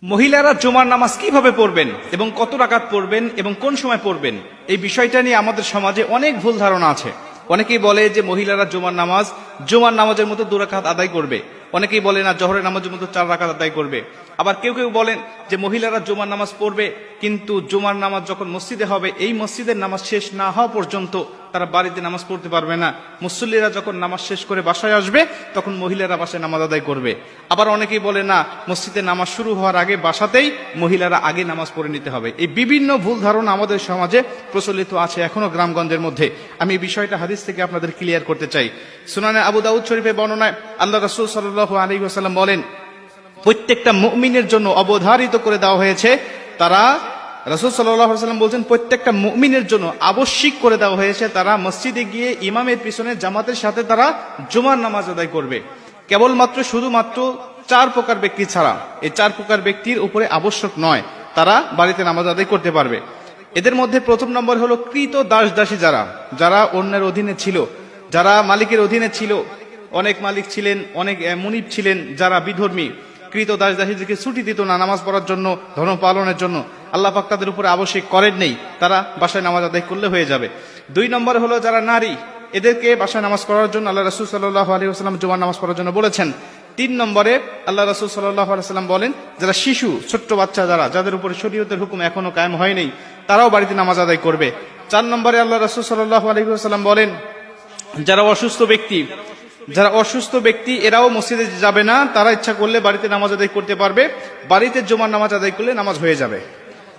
মহিলারা জুমার নামাজ কিভাবে পড়বেন এবং কত রাকাত পড়বেন এবং কোন সময় পড়বেন, এই বিষয়টা নিয়ে আমাদের সমাজে অনেক ভুল ধারণা আছে। অনেকেই বলে যে মহিলারা জুমার নামাজের মতো 2 রাকাত আদায় করবে। অনেকেই বলে না, জোহরের নামাজের মতো 4 রাকাত আদায় করবে। আবার কেউ কেউ বলেন যে মহিলারা জুমার নামাজ পড়বে, কিন্তু জুমার নামাজ যখন মসজিদে হবে এই মসজিদের নামাজ শেষ না হওয়া পর্যন্ত তারা বাড়িতে নামাজ পড়তে পারবে না। মুসল্লিরা যখন নামাজ শেষ করে বাসায় আসবে তখন মহিলারা বাসায় নামাজ আদায় করবে। আবার অনেকেই বলে না, মসজিদে নামাজ শুরু হওয়ার আগে বাসাতেই মহিলারা আগে নামাজ পড়ে নিতে হবে। এই বিভিন্ন ভুল ধারণা আমাদের সমাজে প্রচলিত আছে এখনো গ্রামগঞ্জের মধ্যে। আমি এই বিষয়টা হাদিস থেকে আপনাদের ক্লিয়ার করতে চাই। সুনানে আবু দাউদ শরীফে বর্ণনায় আল্লাহ রাসূল সাল্লাল্লাহু আলাইহি ওয়াসাল্লাম বলেন, প্রত্যেকটা মুমিনের জন্য অবধারিত করে দেওয়া হয়েছে, রাসূল সাল্লাল্লাহু আলাইহি ওয়াসাল্লাম বলছেন প্রত্যেকটা মুমিনের জন্য আবশ্যিক করে দেওয়া হয়েছে তারা মসজিদে গিয়ে ইমামের পিছনে জামাতের সাথে তারা জুমার নামাজ আদায় করবে। কেবলমাত্র শুধুমাত্র 4 প্রকার ব্যক্তি ছাড়া, এই 4 প্রকার ব্যক্তির উপরে আবশ্যক নয়, তারা বাড়িতে নামাজ আদায় করতে পারবে। এদের মধ্যে প্রথম নম্বর হলো কৃত দাস দাসী, যারা অন্যের অধীনে ছিল, যারা মালিকের অধীনে ছিল। অনেক মালিক ছিলেন, অনেক মুনিব ছিলেন যারা বিধর্মী। কৃত দাস দাসীদেরকে ছুটি দিত না নামাজ পড়ার জন্য, ধর্ম পালনের জন্য। আল্লাহ পাক তাদের উপরে আবশ্যক করেন নেই, তারা বাসায় নামাজ আদায় করলে হয়ে যাবে। 2 নম্বর হলো যারা নারী, এদেরকে বাসায় নামাজ পড়ার জন্য আল্লাহ রাসূল সাল্লাল্লাহু আলাইহি ওয়াসাল্লাম জুমার নামাজ পড়ার জন্য বলেছেন। 3 নম্বরে আল্লাহ রাসূল সাল্লাল্লাহু আলাইহি ওয়াসাল্লাম বলেন, যারা শিশু, ছোট্ট বাচ্চা, যাদের উপরে শরীয়তের হুকুম এখনো কায়েম হয়নি, তারাও বাড়িতে নামাজ আদায় করবে। 4 নম্বরে আল্লাহ রাসূল সাল্লাল্লাহু আলাইহি ওয়াসাল্লাম বলেন, যারা অসুস্থ ব্যক্তি এরাও মসজিদে যাবে না, তারা ইচ্ছা করলে বাড়িতে নামাজ আদায় করতে পারবে। বাড়িতে জুমার নামাজ আদায় করলে নামাজ হয়ে যাবে।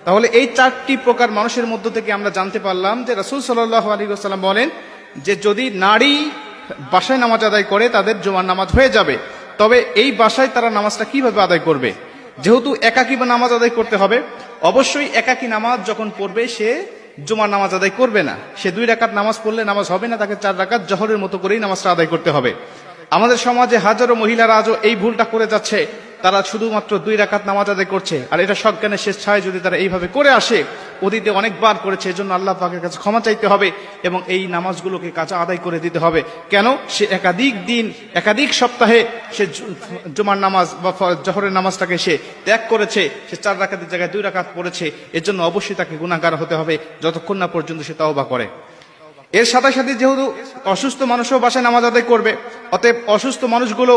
তাহলে এই 4টি প্রকার মানুষের মধ্য থেকে আমরা জানতে পারলাম যে রাসূল সাল্লাল্লাহু আলাইহি ওয়াসাল্লাম বলেন যে যদি নারী বাসায় নামাজ আদায় করে তাদের জুমার নামাজ হয়ে যাবে। তবে এই বাসায় তারা নামাজটা কিভাবে আদায় করবে? যেহেতু একাকী নামাজ আদায় করতে হবে, অবশ্যই একাকী নামাজ যখন পড়বে সে জুমার নামাজ আদায় করবে না। সে 2 রাকাত নামাজ পড়লে নামাজ হবে না, তাকে 4 রাকাত জোহরের মতো করেই নামাজটা আদায় করতে হবে। আমাদের সমাজে হাজারো মহিলারা আজও এই ভুলটা করে যাচ্ছে, তারা শুধুমাত্র 2 রাকাত নামাজ আদায় করছে। আর এটা সজ্ঞানের শেষ ছায় যদি তারা এইভাবে করে আসে, অতীতে অনেকবার করেছে, এজন্য আল্লাহ পাকের কাছে ক্ষমা চাইতে হবে এবং এই নামাজগুলোকে কাজা আদায় করে দিতে হবে। কেন? সে একাধিক সপ্তাহে সে জুমার নামাজ বা জোহরের নামাজটাকে সে ত্যাগ করেছে, সে 4 রাকাতের জায়গায় 2 রাকাত পড়েছে। এর জন্য অবশ্যই তাকে গুনাহগার হতে হবে যতক্ষণ না পর্যন্ত সে তওবা করে। এর সাথে সাথে যেহেতু অসুস্থ মানুষও বাসায় নামাজ আদায় করবে, অতএব অসুস্থ মানুষগুলো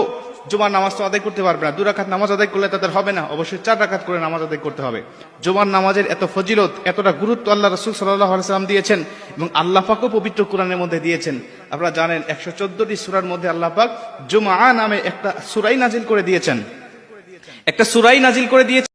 জুমার নামাজ তো আদায় করতে পারবে না। 2 রাকাত নামাজ আদায় করলে তাদের হবে না, অবশ্যই 4 রাকাত করে নামাজ আদায় করতে হবে। জুমার নামাজের এত ফজিলত, এতটা গুরুত্ব আল্লাহ রাসূল সাল্লাল্লাহু আলাইহি ওয়াসাল্লাম দিয়েছেন এবং আল্লাহ পাকও পবিত্র কোরআনের মধ্যে দিয়েছেন। আপনারা জানেন 114টি সূরার মধ্যে আল্লাহ পাক জুমআ নামে একটা সূরাই নাজিল করে দিয়েছেন।